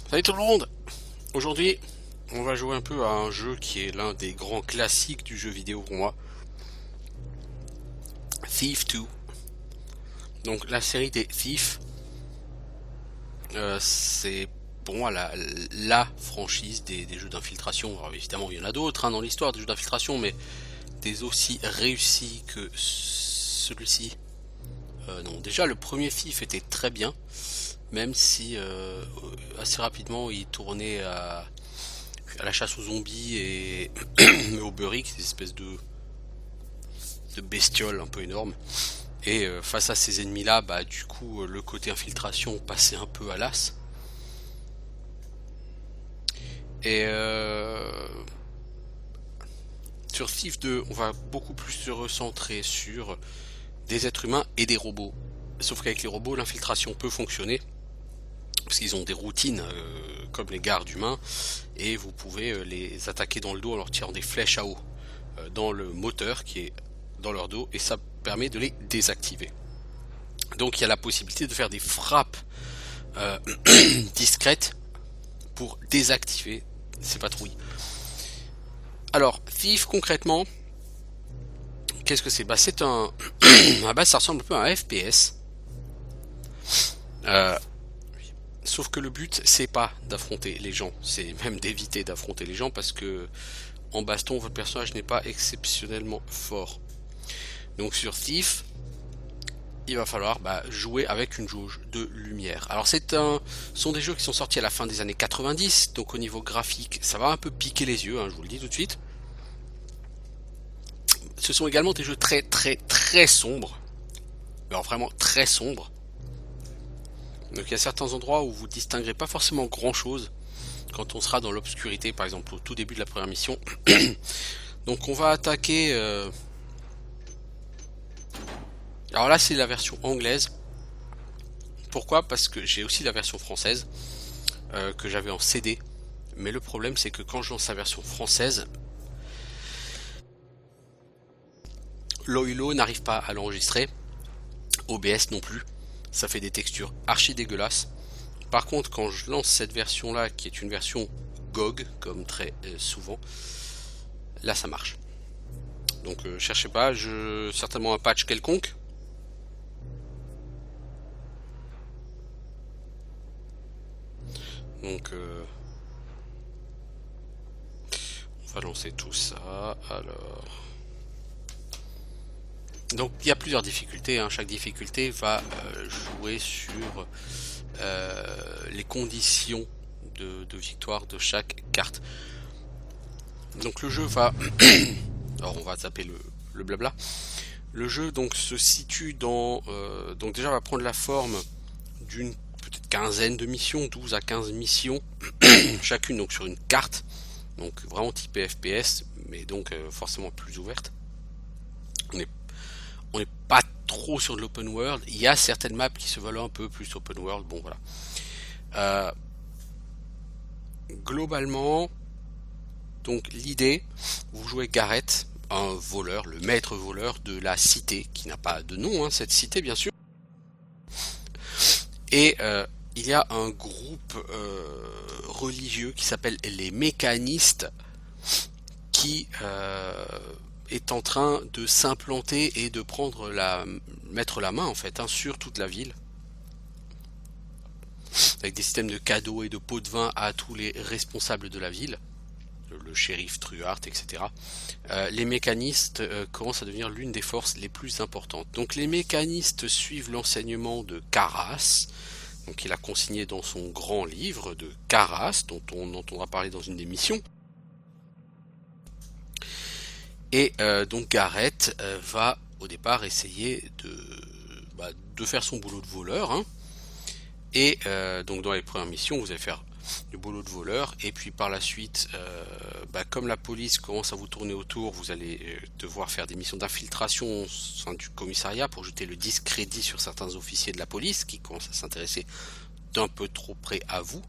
Salut tout le monde. Aujourd'hui, on va jouer un peu à un jeu qui est l'un des grands classiques du jeu vidéo pour moi, Thief 2. Donc la série des Thief, c'est pour moi la franchise des jeux d'infiltration. Alors évidemment, il y en a d'autres dans l'histoire des jeux d'infiltration, mais des aussi réussis que celui-ci. Non, déjà le premier Thief était très bien, même si assez rapidement il tournait à la chasse aux zombies et au Burrick, des espèces de bestioles un peu énormes. Et face à ces ennemis-là, bah du coup, le côté infiltration passait un peu à l'as. Et sur Thief 2, on va beaucoup plus se recentrer sur des êtres humains et des robots. Sauf qu'avec les robots, l'infiltration peut fonctionner parce qu'ils ont des routines comme les gardes humains et vous pouvez les attaquer dans le dos en leur tirant des flèches à eau dans le moteur qui est dans leur dos et ça permet de les désactiver. Donc il y a la possibilité de faire des frappes euh, discrètes pour désactiver ces patrouilles. Alors, Thief concrètement, qu'est-ce que c'est? Bah c'est un... à la base ça ressemble un peu à un FPS. Euh, Sauf que le but c'est pas d'affronter les gens, c'est même d'éviter d'affronter les gens parce que en baston votre personnage n'est pas exceptionnellement fort. Donc sur Thief, il va falloir jouer avec une jauge de lumière. Alors ce sont des jeux qui sont sortis à la fin des années 90, donc au niveau graphique, ça va un peu piquer les yeux, je vous le dis tout de suite. Ce sont également des jeux très très très sombres, alors vraiment très sombres. Donc il y a certains endroits où vous distinguerez pas forcément grand chose quand on sera dans l'obscurité, par exemple au tout début de la première mission. Donc on va attaquer. Alors là c'est la version anglaise. Pourquoi? Parce que j'ai aussi la version française que j'avais en CD. Mais le problème c'est que quand je lance la version française, Loilo n'arrive pas à l'enregistrer, OBS non plus, ça fait des textures archi dégueulasses. Par contre quand je lance cette version là qui est une version GOG comme très souvent, là ça marche. Donc cherchez pas, certainement un patch quelconque. Donc on va lancer tout ça. Alors donc il y a plusieurs difficultés, chaque difficulté va jouer sur les conditions de victoire de chaque carte. Donc le jeu va... Alors on va taper le blabla. Le jeu donc se situe dans... donc déjà va prendre la forme d'une peut-être quinzaine de missions, 12 à 15 missions, chacune donc sur une carte, donc vraiment typée FPS, mais donc forcément plus ouverte. On n'est pas trop sur de l'open world. Il y a certaines maps qui se veulent un peu plus open world. Bon voilà. Euh, Globalement, donc l'idée, vous jouez Garrett, un voleur, le maître voleur de la cité, qui n'a pas de nom, cette cité bien sûr. Et il y a un groupe religieux qui s'appelle les mécanistes, qui est en train de s'implanter et de mettre la main en fait sur toute la ville, avec des systèmes de cadeaux et de pots de vin à tous les responsables de la ville, le shérif Truart, etc. Les mécanistes commencent à devenir l'une des forces les plus importantes. Donc les mécanistes suivent l'enseignement de Karas, donc il a consigné dans son grand livre de Karas, dont on entendra parler dans une des missions. Et donc Garrett va au départ essayer de faire son boulot de voleur. Et donc dans les premières missions, vous allez faire du boulot de voleur. Et puis par la suite, comme la police commence à vous tourner autour, vous allez devoir faire des missions d'infiltration au sein du commissariat pour jeter le discrédit sur certains officiers de la police qui commencent à s'intéresser d'un peu trop près à vous.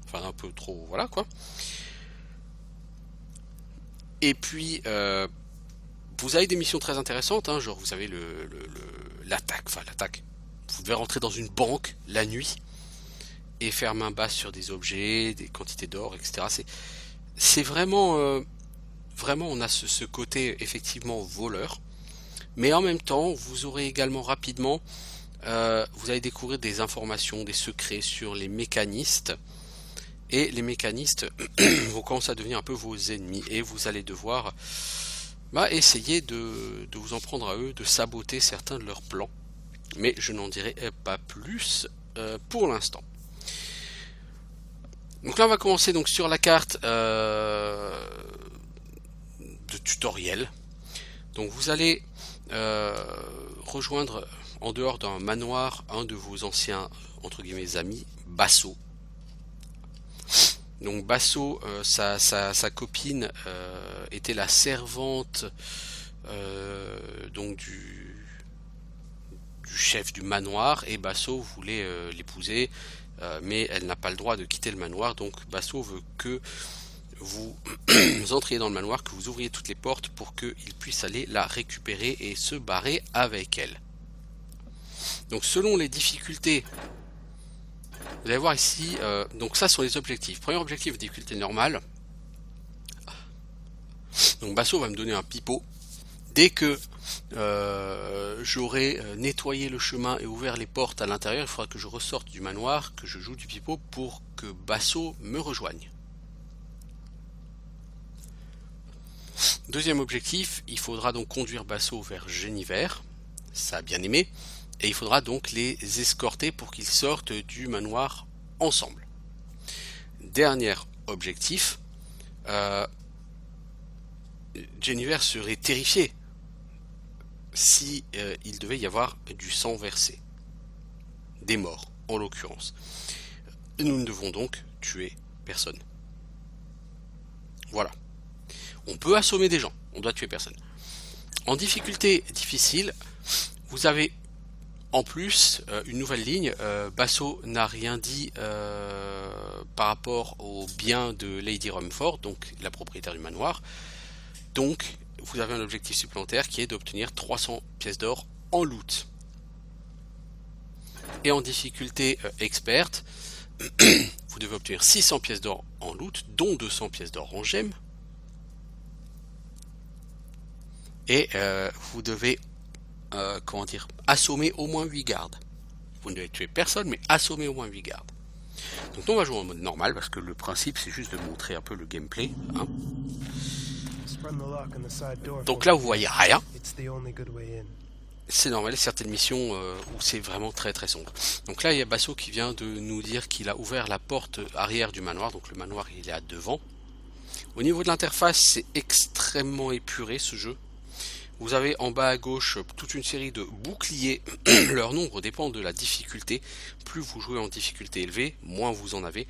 Enfin un peu trop, voilà quoi. Et puis vous avez des missions très intéressantes, genre vous avez l'attaque, vous devez rentrer dans une banque la nuit et faire main basse sur des objets, des quantités d'or, etc. C'est vraiment, vraiment, on a ce côté effectivement voleur, mais en même temps, vous aurez également rapidement, vous allez découvrir des informations, des secrets sur les mécanistes, et les mécanistes vont commencer à devenir un peu vos ennemis, et vous allez devoir essayer de vous en prendre à eux, de saboter certains de leurs plans. Mais je n'en dirai pas plus pour l'instant. Donc là on va commencer donc sur la carte de tutoriel. Donc vous allez rejoindre en dehors d'un manoir un de vos anciens entre guillemets amis, Basso. Donc Basso, sa copine était la servante donc du chef du manoir, et Basso voulait l'épouser, mais elle n'a pas le droit de quitter le manoir. Donc Basso veut que vous entriez dans le manoir, que vous ouvriez toutes les portes pour qu'il puisse aller la récupérer et se barrer avec elle. Donc selon les difficultés, vous allez voir ici, donc ça sont les objectifs. Premier objectif, difficulté normale. Donc Basso va me donner un pipeau. Dès que j'aurai nettoyé le chemin et ouvert les portes à l'intérieur, il faudra que je ressorte du manoir, que je joue du pipeau pour que Basso me rejoigne. Deuxième objectif, il faudra donc conduire Basso vers Géniver, ça a bien aimé, et il faudra donc les escorter pour qu'ils sortent du manoir ensemble. Dernier objectif, Géniver serait terrifié si il devait y avoir du sang versé, des morts en l'occurrence. Nous ne devons donc tuer personne. Voilà. On peut assommer des gens, on doit tuer personne. En difficulté difficile, vous avez en plus une nouvelle ligne. Basso n'a rien dit par rapport au bien de Lady Rumford, donc la propriétaire du manoir. Donc vous avez un objectif supplémentaire qui est d'obtenir 300 pièces d'or en loot. Et en difficulté experte, vous devez obtenir 600 pièces d'or en loot, dont 200 pièces d'or en gemmes. Et vous devez assommer au moins 8 gardes. Vous ne devez tuer personne, mais assommer au moins 8 gardes. Donc on va jouer en mode normal, parce que le principe c'est juste de montrer un peu le gameplay. Hein. Donc là vous voyez rien. C'est normal, certaines missions où c'est vraiment très très sombre. Donc là il y a Basso qui vient de nous dire qu'il a ouvert la porte arrière du manoir, donc le manoir il est à devant. Au niveau de l'interface, c'est extrêmement épuré ce jeu. Vous avez en bas à gauche toute une série de boucliers. Leur nombre dépend de la difficulté. Plus vous jouez en difficulté élevée, moins vous en avez.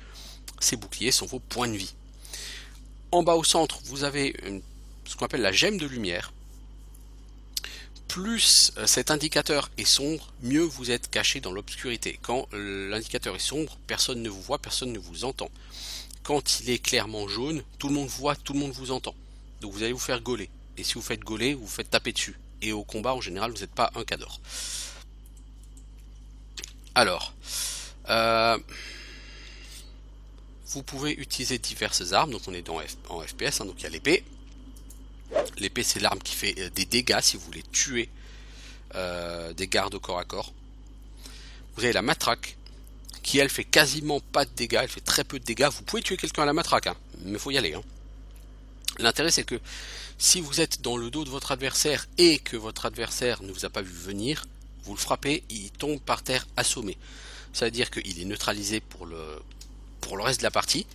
Ces boucliers sont vos points de vie. En bas au centre, vous avez ce qu'on appelle la gemme de lumière. Plus cet indicateur est sombre, mieux vous êtes caché dans l'obscurité. Quand l'indicateur est sombre, personne ne vous voit, personne ne vous entend. Quand il est clairement jaune, tout le monde voit, tout le monde vous entend. Donc vous allez vous faire gauler. Et si vous faites gauler, vous faites taper dessus. Et au combat, en général, vous n'êtes pas un cador. Alors, vous pouvez utiliser diverses armes. Donc on est en FPS, hein, donc il y a l'épée. L'épée, c'est l'arme qui fait des dégâts si vous voulez tuer des gardes au corps à corps. Vous avez la matraque, qui elle fait quasiment pas de dégâts, elle fait très peu de dégâts. Vous pouvez tuer quelqu'un à la matraque, hein, mais il faut y aller. Hein. L'intérêt c'est que si vous êtes dans le dos de votre adversaire et que votre adversaire ne vous a pas vu venir, vous le frappez, il tombe par terre assommé. Ça veut dire qu'il est neutralisé pour le reste de la partie,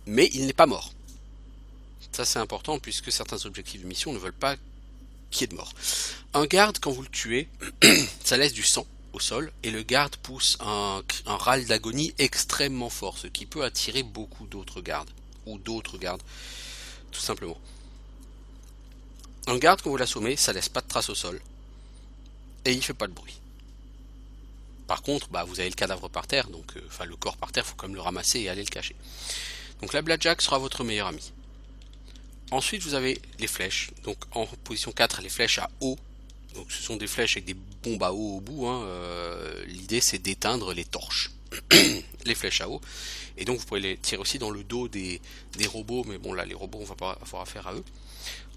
mais il n'est pas mort. Ça c'est important puisque certains objectifs de mission ne veulent pas qu'il y ait de mort. Un garde, quand vous le tuez, ça laisse du sang au sol et le garde pousse un râle d'agonie extrêmement fort, ce qui peut attirer beaucoup d'autres gardes, ou d'autres gardes, tout simplement. Un garde, quand vous l'assommez, ça laisse pas de traces au sol et il fait pas de bruit. Par contre, vous avez le cadavre par terre, donc le corps par terre, il faut quand même le ramasser et aller le cacher. Donc la Blackjack sera votre meilleur ami. Ensuite, vous avez les flèches. Donc en position 4, les flèches à eau. Donc ce sont des flèches avec des bombes à eau au bout. Hein. L'idée c'est d'éteindre les torches. les flèches à eau. Et donc vous pouvez les tirer aussi dans le dos des robots, mais bon là les robots on va pas avoir affaire à eux.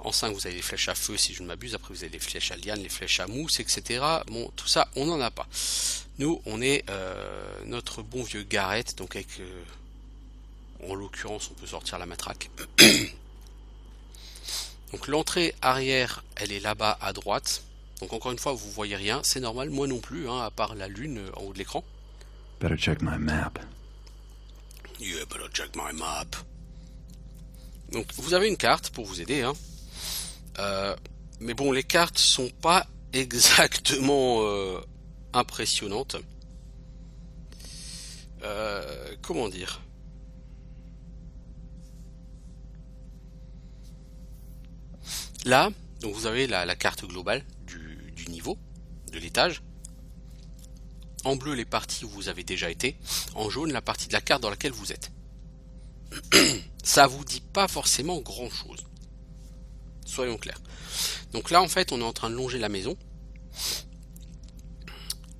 En 5 vous avez les flèches à feu si je ne m'abuse, après vous avez les flèches à liane, les flèches à mousse, etc. Bon tout ça on n'en a pas. Nous on est notre bon vieux Garrett, donc avec en l'occurrence on peut sortir la matraque. Donc l'entrée arrière elle est là-bas à droite. Donc encore une fois vous voyez rien, c'est normal, moi non plus, hein, à part la lune en haut de l'écran. Better check my map. Yeah, better check my map. Donc vous avez une carte pour vous aider, hein. Mais bon, les cartes sont pas exactement impressionnantes. Comment dire? Là, donc vous avez la carte globale du niveau, de l'étage. En bleu, les parties où vous avez déjà été. En jaune, la partie de la carte dans laquelle vous êtes. Ça vous dit pas forcément grand chose. Soyons clairs. Donc là, en fait, on est en train de longer la maison.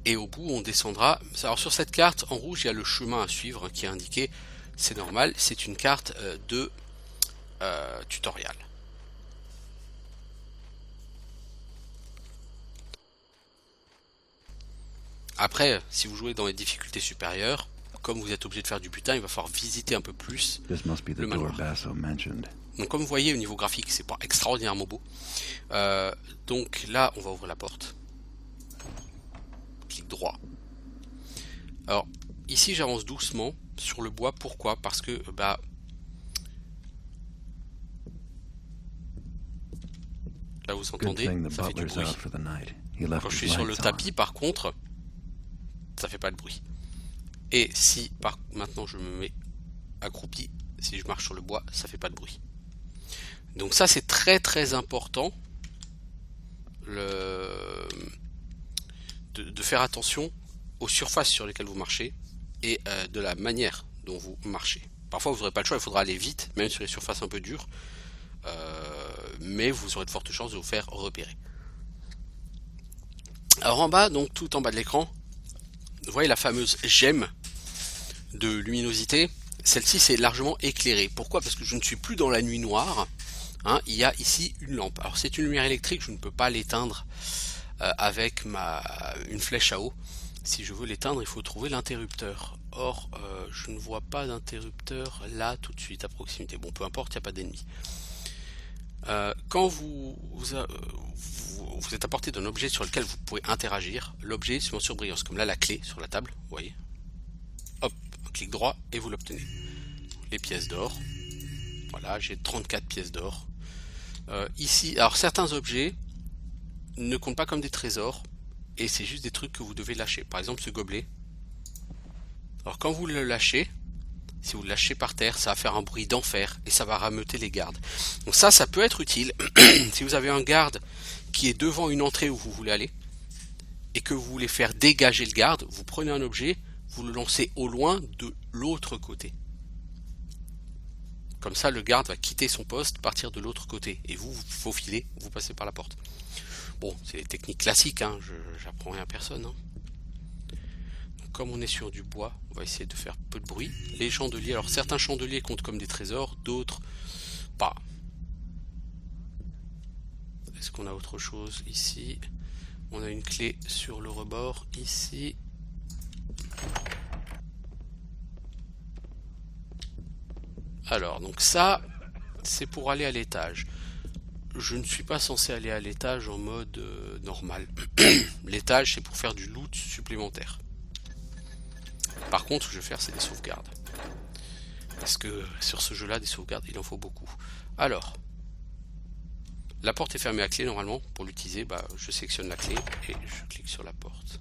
Et au bout, on descendra. Alors sur cette carte, en rouge, il y a le chemin à suivre qui est indiqué. C'est normal, c'est une carte de tutoriel. Après, si vous jouez dans les difficultés supérieures, comme vous êtes obligé de faire du butin, il va falloir visiter un peu plus le manoir. Donc comme vous voyez au niveau graphique, c'est pas extraordinairement beau. Donc là, on va ouvrir la porte. Clic droit. Alors ici, j'avance doucement sur le bois. Pourquoi? Parce que là vous entendez, ça fait du bruit. Quand je suis sur le tapis, par contre, ça fait pas de bruit. Et si maintenant je me mets accroupi, si je marche sur le bois, ça fait pas de bruit. Donc ça c'est très très important de faire attention aux surfaces sur lesquelles vous marchez et de la manière dont vous marchez. Parfois vous n'aurez pas le choix, il faudra aller vite, même sur les surfaces un peu dures, mais vous aurez de fortes chances de vous faire repérer. Alors en bas, donc tout en bas de l'écran, vous voyez la fameuse gemme de luminosité. Celle-ci c'est largement éclairée. Pourquoi? Parce que je ne suis plus dans la nuit noire. Hein, il y a ici une lampe. Alors c'est une lumière électrique, je ne peux pas l'éteindre avec une flèche à eau. Si je veux l'éteindre, il faut trouver l'interrupteur. Or, je ne vois pas d'interrupteur là tout de suite à proximité. Bon, peu importe, il n'y a pas d'ennemi. Quand vous êtes à portée d'un objet sur lequel vous pouvez interagir, l'objet suivant surbrillance, comme là la clé sur la table, vous voyez. Hop, un clic droit et vous l'obtenez. Les pièces d'or. Voilà, j'ai 34 pièces d'or. Ici, alors certains objets ne comptent pas comme des trésors et c'est juste des trucs que vous devez lâcher. Par exemple ce gobelet. Alors quand vous le lâchez, si vous le lâchez par terre, ça va faire un bruit d'enfer et ça va rameuter les gardes. Donc ça peut être utile si vous avez un garde qui est devant une entrée où vous voulez aller et que vous voulez faire dégager le garde, vous prenez un objet, vous le lancez au loin de l'autre côté. Comme ça, le garde va quitter son poste, partir de l'autre côté. Et vous faufilez, vous passez par la porte. Bon, c'est les techniques classiques, hein, j'apprends rien à personne. Hein. Donc, comme on est sur du bois, on va essayer de faire peu de bruit. Les chandeliers, alors certains chandeliers comptent comme des trésors, d'autres pas. Est-ce qu'on a autre chose ici? On a une clé sur le rebord, ici. Alors, donc ça, c'est pour aller à l'étage. Je ne suis pas censé aller à l'étage en mode normal. L'étage, c'est pour faire du loot supplémentaire. Par contre, ce que je vais faire, c'est des sauvegardes. Parce que sur ce jeu-là, des sauvegardes, il en faut beaucoup. Alors, la porte est fermée à clé, normalement. Pour l'utiliser, je sélectionne la clé et je clique sur la porte.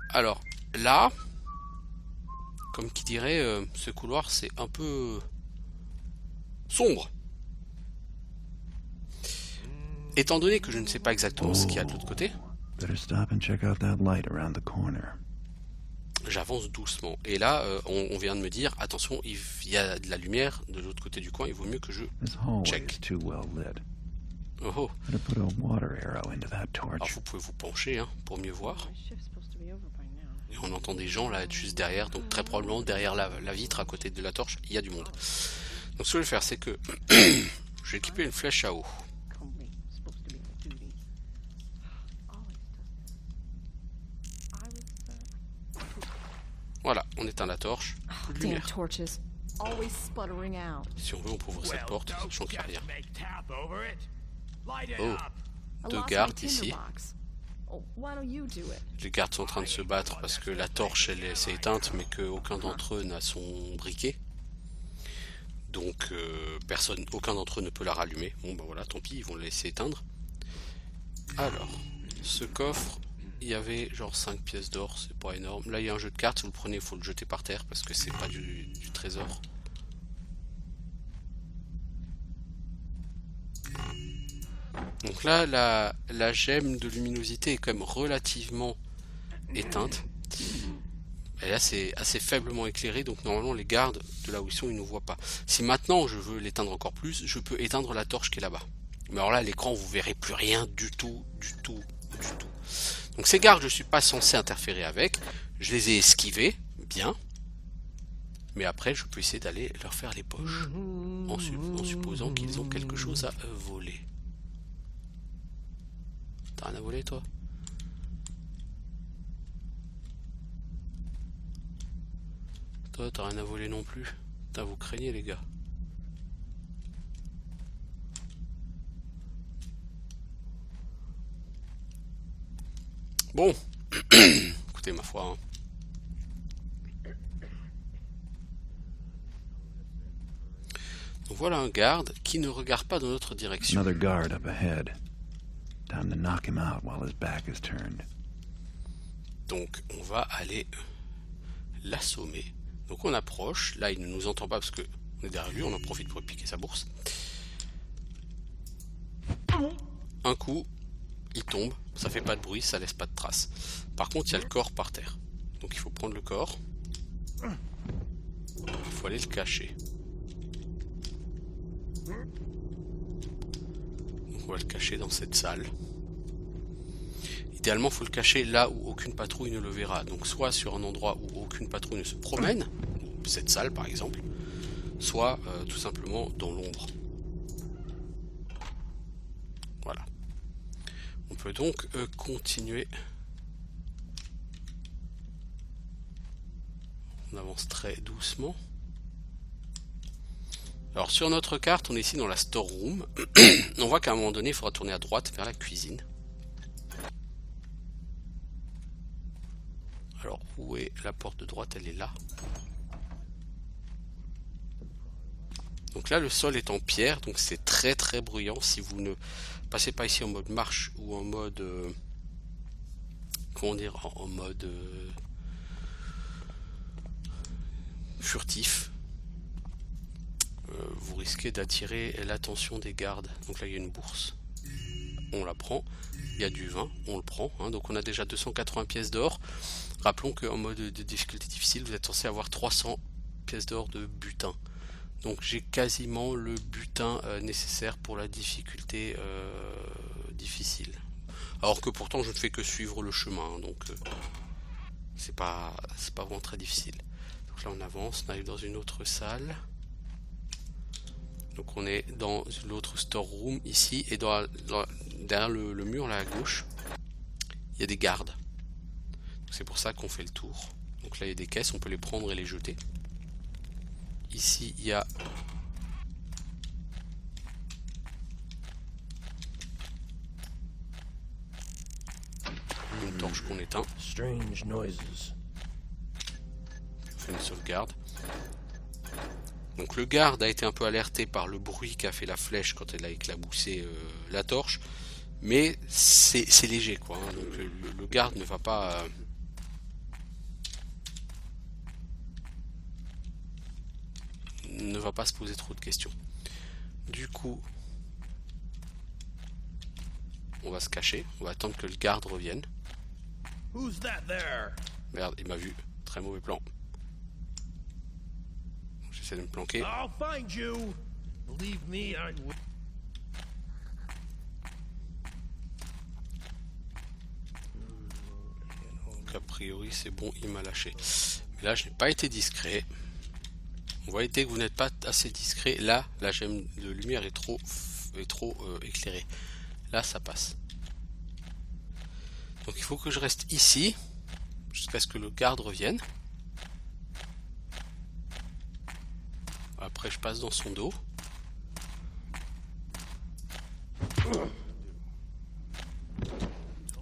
Alors, là... Comme qui dirait, ce couloir c'est un peu sombre. Étant donné que je ne sais pas exactement ce qu'il y a de l'autre côté, j'avance doucement. Et là, on vient de me dire, attention, il y a de la lumière de l'autre côté du coin, il vaut mieux que je check. Oh. Alors vous pouvez vous pencher hein, pour mieux voir. Et on entend des gens là juste derrière, donc très probablement derrière la vitre à côté de la torche, il y a du monde. Donc ce que je vais faire, c'est que je vais équiper une flèche à eau. Voilà, on éteint la torche, plus de lumière. Si on veut, on peut ouvrir cette porte, sachant qu'il n'y a rien. Oh, deux gardes ici. Les gardes sont en train de se battre parce que la torche elle s'est éteinte, mais qu'aucun d'entre eux n'a son briquet. Donc aucun d'entre eux ne peut la rallumer. Bon bah voilà, tant pis, ils vont le laisser éteindre. Alors, ce coffre, il y avait genre 5 pièces d'or, c'est pas énorme. Là il y a un jeu de cartes, si vous le prenez, il faut le jeter par terre parce que c'est pas du trésor. Donc là, la gemme de luminosité est quand même relativement éteinte. Et là, c'est assez faiblement éclairé, donc normalement les gardes de là où ils sont, ils ne voient pas. Si maintenant je veux l'éteindre encore plus, je peux éteindre la torche qui est là-bas. Mais alors là, à l'écran, vous verrez plus rien du tout. Donc ces gardes, je suis pas censé interférer avec. Je les ai esquivés, bien. Mais après, je peux essayer d'aller leur faire les poches. En supposant qu'ils ont quelque chose à voler. T'as rien à voler, toi? Toi, t'as rien à voler non plus. Putain, vous craignez, les gars. Bon. Écoutez, ma foi. Donc voilà un garde qui ne regarde pas dans notre direction. Another guard up ahead. Time to knock him out while his back is turned. Donc on va aller l'assommer. Donc on approche. Là il ne nous entend pas parce que on est derrière lui. On en profite pour piquer sa bourse. Un coup, il tombe. Ça fait pas de bruit, ça laisse pas de traces. Par contre il y a le corps par terre. Donc il faut prendre le corps. Il faut aller le cacher. Donc on va le cacher dans cette salle. Idéalement, il faut le cacher là où aucune patrouille ne le verra. Donc soit sur un endroit où aucune patrouille ne se promène, cette salle par exemple, soit tout simplement dans l'ombre. Voilà. On peut donc continuer. On avance très doucement. Alors sur notre carte, on est ici dans la storeroom. On voit qu'à un moment donné, il faudra tourner à droite vers la cuisine. Alors où est la porte de droite? Elle est là. Donc là le sol est en pierre, donc c'est très très bruyant. Si vous ne passez pas ici en mode marche ou en mode comment dire, en mode furtif, vous risquez d'attirer l'attention des gardes. Donc là il y a une bourse, on la prend. Il y a du vin, on le prend, hein. Donc on a déjà 280 pièces d'or. Rappelons qu'en mode de difficulté difficile, vous êtes censé avoir 300 pièces d'or de butin. Donc j'ai quasiment le butin nécessaire pour la difficulté difficile. Alors que pourtant je ne fais que suivre le chemin, hein, donc c'est pas vraiment très difficile. Donc là on avance, on arrive dans une autre salle. Donc on est dans l'autre storeroom ici, et derrière le mur là à gauche, il y a des gardes. C'est pour ça qu'on fait le tour. Donc là il y a des caisses, on peut les prendre et les jeter. Ici il y a une torche qu'on éteint. Strange noises. On fait une sauvegarde. Donc le garde a été un peu alerté par le bruit qu'a fait la flèche quand elle a éclaboussé la torche. Mais c'est léger quoi, hein. Donc le garde ne va pas... ne va pas se poser trop de questions. Du coup, on va se cacher, on va attendre que le garde revienne. Merde, il m'a vu. Très mauvais plan. J'essaie de me planquer. Donc priori c'est bon, il m'a lâché. Mais là je n'ai pas été discret. Vous voyez, dès que vous n'êtes pas assez discret, là la gemme de lumière est trop éclairée. Là ça passe. Donc il faut que je reste ici jusqu'à ce que le garde revienne. Après je passe dans son dos.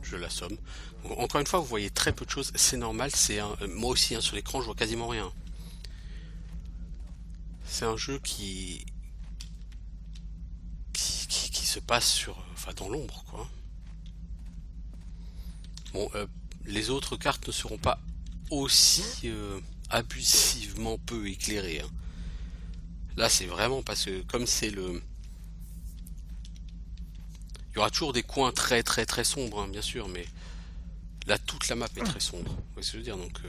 Je l'assomme. Encore une fois, vous voyez très peu de choses, c'est normal, moi aussi hein, sur l'écran je vois quasiment rien. C'est un jeu qui se passe dans l'ombre quoi. Bon, les autres cartes ne seront pas aussi abusivement peu éclairées. Hein. Là c'est vraiment parce que comme c'est le... Il y aura toujours des coins très sombres hein, bien sûr, mais là toute la map est très sombre. Vous voyez ce que je veux dire, donc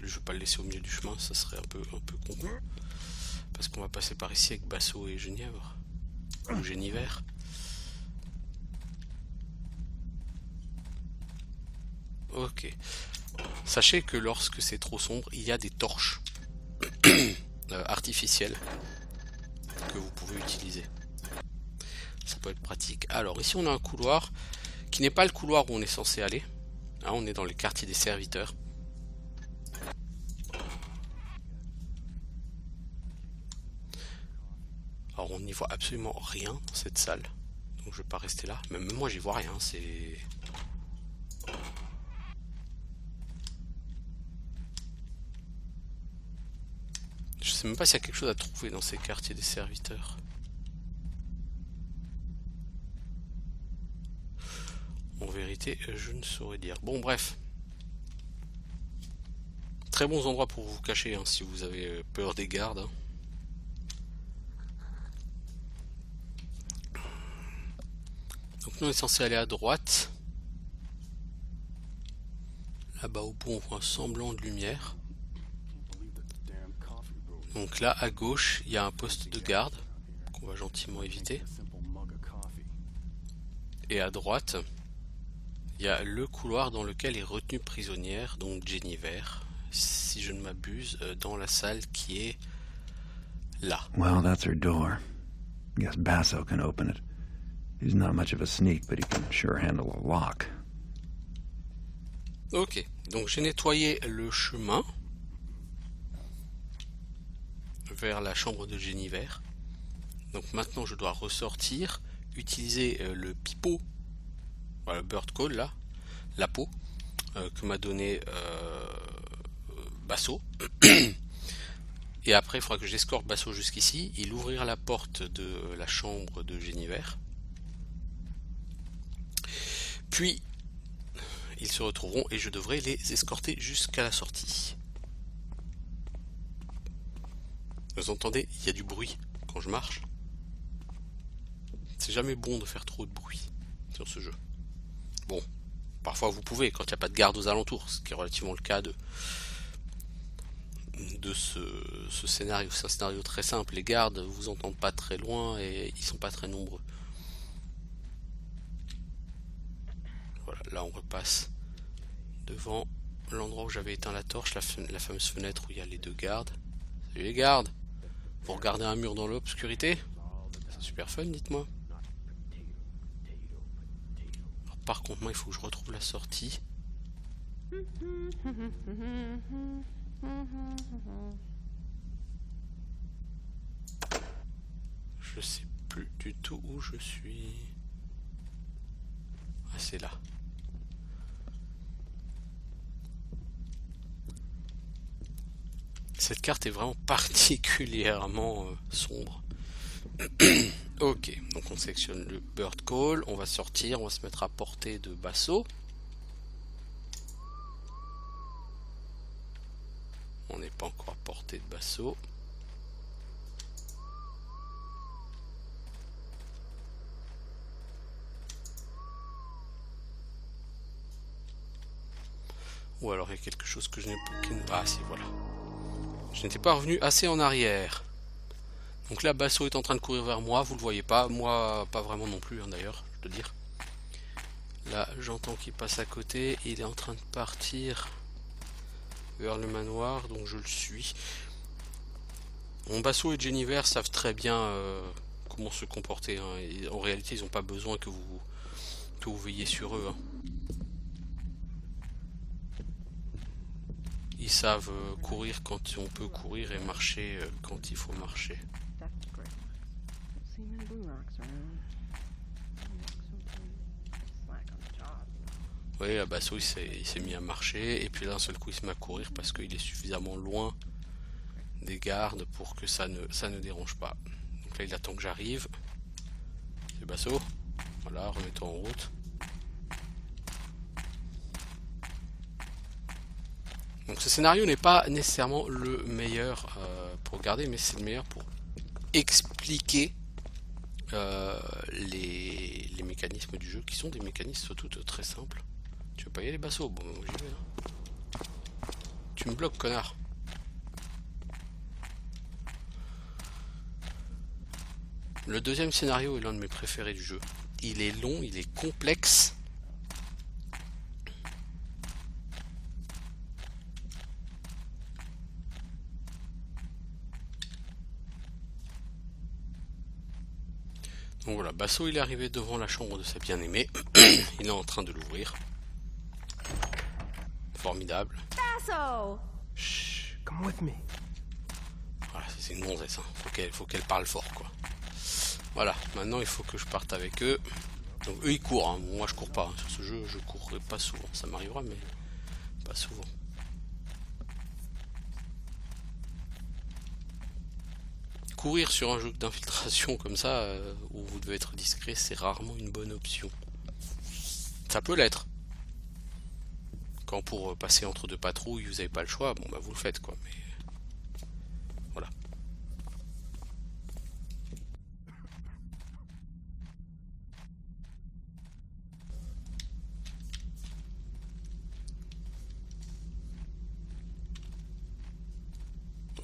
je vais pas le laisser au milieu du chemin, ça serait un peu con. Parce qu'on va passer par ici avec Basso et Genièvre. Ou Génivert. Ok. Sachez que lorsque c'est trop sombre, il y a des torches artificielles que vous pouvez utiliser. Ça peut être pratique. Alors ici on a un couloir qui n'est pas le couloir où on est censé aller. Hein, on est dans le quartier des serviteurs. Alors on n'y voit absolument rien dans cette salle. Donc je vais pas rester là. Même moi j'y vois rien. C'est... Je sais même pas s'il y a quelque chose à trouver dans ces quartiers des serviteurs. En vérité, je ne saurais dire. Bon, bref. Très bons endroits pour vous cacher hein, si vous avez peur des gardes. Hein. Donc nous on est censé aller à droite. Là-bas au bout on voit un semblant de lumière. Donc là à gauche il y a un poste de garde qu'on va gentiment éviter. Et à droite il y a le couloir dans lequel est retenue prisonnière, donc Jennifer, si je ne m'abuse, dans la salle qui est là. Well, that's her door. Guess Basso can open it. He's not much of a sneak, but he can sure handle a lock. Ok, donc j'ai nettoyé le chemin vers la chambre de Jennifer. Donc maintenant je dois ressortir, utiliser le pipeau, voilà, le bird call là, la peau que m'a donné Basso. Et après il faudra que j'escorte Basso jusqu'ici, il ouvrira la porte de la chambre de Jennifer. Puis ils se retrouveront et je devrais les escorter jusqu'à la sortie. Vous entendez, il y a du bruit quand je marche. C'est jamais bon de faire trop de bruit sur ce jeu. Bon, parfois vous pouvez quand il n'y a pas de garde aux alentours, ce qui est relativement le cas de ce scénario. C'est un scénario très simple, les gardes vous entendent pas très loin et ils sont pas très nombreux. Voilà, là on repasse devant l'endroit où j'avais éteint la torche, la fameuse fenêtre où il y a les deux gardes. Salut les gardes! Vous regardez un mur dans l'obscurité? C'est super fun, dites-moi. Par contre, moi, il faut que je retrouve la sortie. Je sais plus du tout où je suis. Ah, c'est là. Cette carte est vraiment particulièrement sombre. Ok, donc on sélectionne le bird call, on va sortir, on va se mettre à portée de Basso. On n'est pas encore à portée de Basso. Ou alors il y a quelque chose que je n'ai pas... Ah si, voilà. Je n'étais pas revenu assez en arrière. Donc là, Basso est en train de courir vers moi, vous le voyez pas. Moi, pas vraiment non plus, hein, d'ailleurs, je dois dire. Là, j'entends qu'il passe à côté. Il est en train de partir vers le manoir, donc je le suis. Mon Basso et Jennifer savent très bien comment se comporter. Hein. Et en réalité, ils n'ont pas besoin que vous veilliez sur eux. Hein. Ils savent courir quand on peut courir et marcher quand il faut marcher. Oui, Basso il s'est mis à marcher et puis d'un seul coup il se met à courir parce qu'il est suffisamment loin des gardes pour que ça ne dérange pas. Donc là il attend que j'arrive. C'est Basso. Voilà, remets-toi en route. Donc ce scénario n'est pas nécessairement le meilleur pour regarder, mais c'est le meilleur pour expliquer les mécanismes du jeu, qui sont des mécanismes surtout très simples. Tu veux pas y aller, Basso? Bon, j'y vais. Hein. Tu me bloques, connard. Le deuxième scénario est l'un de mes préférés du jeu. Il est long, il est complexe. Donc voilà, Basso il est arrivé devant la chambre de sa bien-aimée. Il est en train de l'ouvrir. Formidable. Basso! Shh, come with me. Voilà, c'est une gonzesse. Hein. Faut qu'elle parle fort, quoi. Voilà, maintenant il faut que je parte avec eux. Donc eux ils courent, hein. Moi je cours pas. Hein. Sur ce jeu, je courrai pas souvent. Ça m'arrivera, mais pas souvent. Courir sur un jeu d'infiltration comme ça, où vous devez être discret, c'est rarement une bonne option. Ça peut l'être. Quand pour passer entre deux patrouilles, vous n'avez pas le choix, bon bah vous le faites quoi, mais voilà.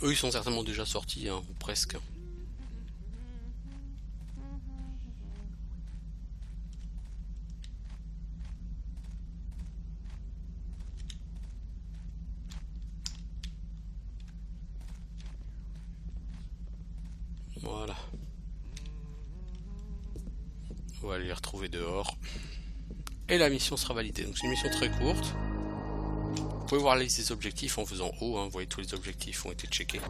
Eux ils sont certainement déjà sortis, hein, ou presque. Voilà. On va aller les retrouver dehors. Et la mission sera validée. Donc c'est une mission très courte. Vous pouvez voir la liste des objectifs en faisant haut. Hein. Vous voyez tous les objectifs ont été checkés.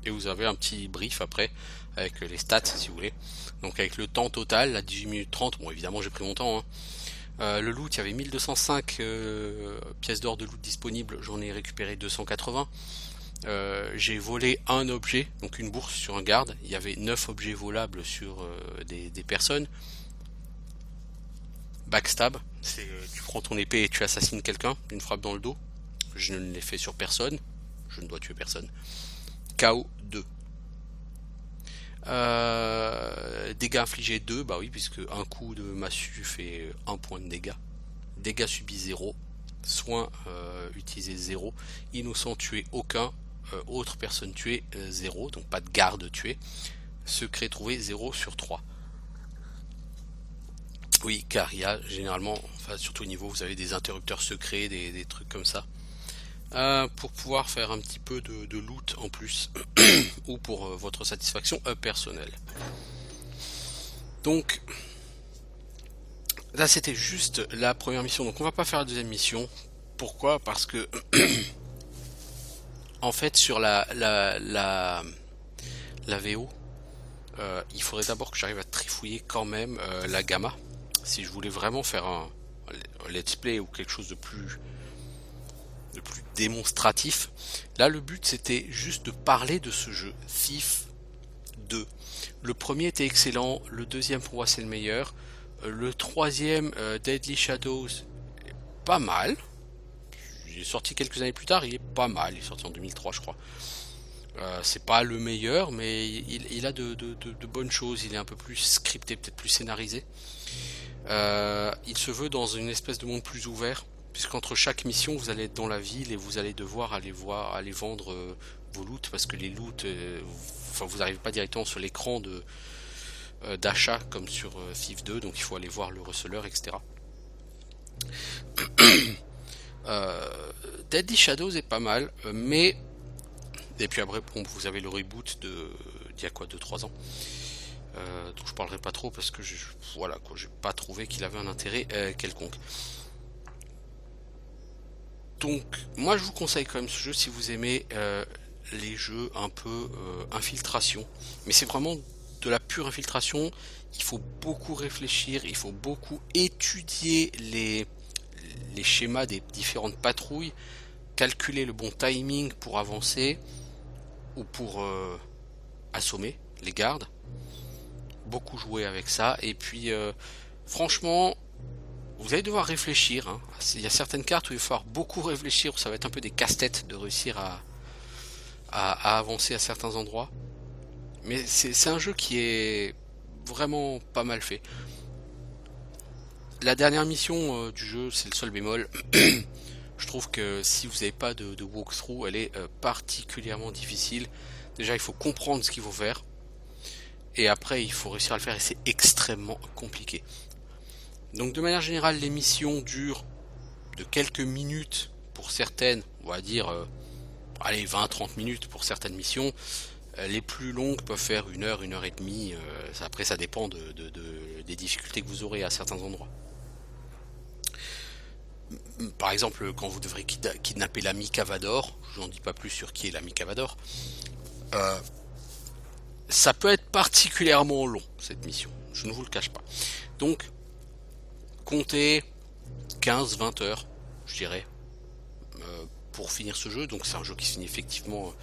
Et vous avez un petit brief après avec les stats si vous voulez. Donc avec le temps total, à 18 minutes 30. Bon évidemment j'ai pris mon temps. Hein. Le loot, il y avait 1205 pièces d'or de loot disponibles, j'en ai récupéré 280. J'ai volé un objet, donc une bourse sur un garde. Il y avait 9 objets volables sur des personnes. Backstab, c'est tu prends ton épée et tu assassines quelqu'un d'une frappe dans le dos. Je ne l'ai fait sur personne, je ne dois tuer personne. KO 2. Dégâts infligés 2, bah oui, puisque un coup de massue fait 1 point de dégâts. Dégâts subis 0. Soins utilisés 0. Innocent tué aucun. Autre personne tuée 0. Donc pas de garde tué. Secret trouvé 0 sur 3. Oui, car il y a généralement, enfin surtout au niveau, vous avez des interrupteurs secrets, des trucs comme ça. Pour pouvoir faire un petit peu de loot en plus ou pour votre satisfaction personnelle. Donc là c'était juste la première mission, donc on va pas faire la deuxième mission. Pourquoi? Parce que en fait sur la VO il faudrait d'abord que j'arrive à trifouiller quand même la gamma si je voulais vraiment faire un let's play ou quelque chose de plus démonstratif. Là le but c'était juste de parler de ce jeu Thief 2. Le premier était excellent, le deuxième pour moi c'est le meilleur, le troisième Deadly Shadows pas mal, il est sorti quelques années plus tard, il est pas mal, il est sorti en 2003 je crois. C'est pas le meilleur mais il a de bonnes choses, il est un peu plus scripté, peut-être plus scénarisé. Il se veut dans une espèce de monde plus ouvert, puisqu'entre chaque mission vous allez être dans la ville et vous allez devoir aller vendre vos loots, parce que les loots enfin vous n'arrivez pas directement sur l'écran d'achat comme sur Thief 2, donc il faut aller voir le receleur, etc. Deadly Shadows est pas mal, mais et puis après bon, vous avez le reboot d'il y a quoi, 2-3 ans, donc je parlerai pas trop parce que voilà quoi, j'ai pas trouvé qu'il avait un intérêt quelconque. Donc moi je vous conseille quand même ce jeu si vous aimez les jeux un peu infiltration, mais c'est vraiment de la pure infiltration. Il faut beaucoup réfléchir, il faut beaucoup étudier les schémas des différentes patrouilles, calculer le bon timing pour avancer ou pour assommer les gardes, beaucoup jouer avec ça, et puis franchement vous allez devoir réfléchir, hein. Il y a certaines cartes où il va falloir beaucoup réfléchir, où ça va être un peu des casse-têtes de réussir à avancer à certains endroits, mais c'est un jeu qui est vraiment pas mal fait. La dernière mission du jeu, c'est le seul bémol. Je trouve que si vous n'avez pas de walkthrough, elle est particulièrement difficile. Déjà, il faut comprendre ce qu'il faut faire, et après, il faut réussir à le faire, et c'est extrêmement compliqué. Donc, de manière générale, les missions durent de quelques minutes pour certaines, on va dire, allez, 20-30 minutes pour certaines missions. Les plus longues peuvent faire 1 heure, 1 heure et demie. Après, ça dépend des difficultés que vous aurez à certains endroits. Par exemple, quand vous devrez kidnapper l'ami Cavador, je n'en dis pas plus sur qui est l'ami Cavador, ça peut être particulièrement long, cette mission, je ne vous le cache pas. Donc, comptez 15-20 heures, je dirais, pour finir ce jeu. Donc c'est un jeu qui se finit effectivement,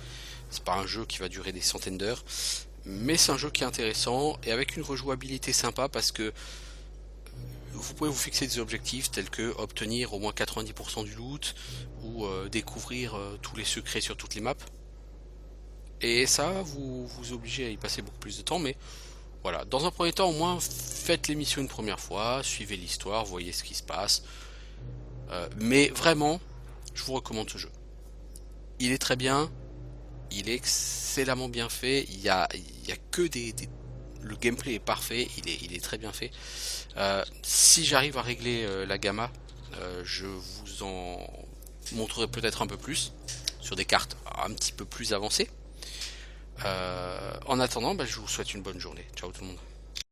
c'est pas un jeu qui va durer des centaines d'heures, mais c'est un jeu qui est intéressant, et avec une rejouabilité sympa, parce que vous pouvez vous fixer des objectifs tels que obtenir au moins 90% du loot, ou découvrir tous les secrets sur toutes les maps, et ça vous obligez à y passer beaucoup plus de temps. Mais voilà, dans un premier temps, au moins faites les missions une première fois, suivez l'histoire, voyez ce qui se passe, mais vraiment je vous recommande ce jeu. Il est très bien, il est excellemment bien fait, il y a que le gameplay est parfait, il est très bien fait. Si j'arrive à régler la gamma, je vous en montrerai peut-être un peu plus sur des cartes un petit peu plus avancées. En attendant, je vous souhaite une bonne journée. Ciao tout le monde.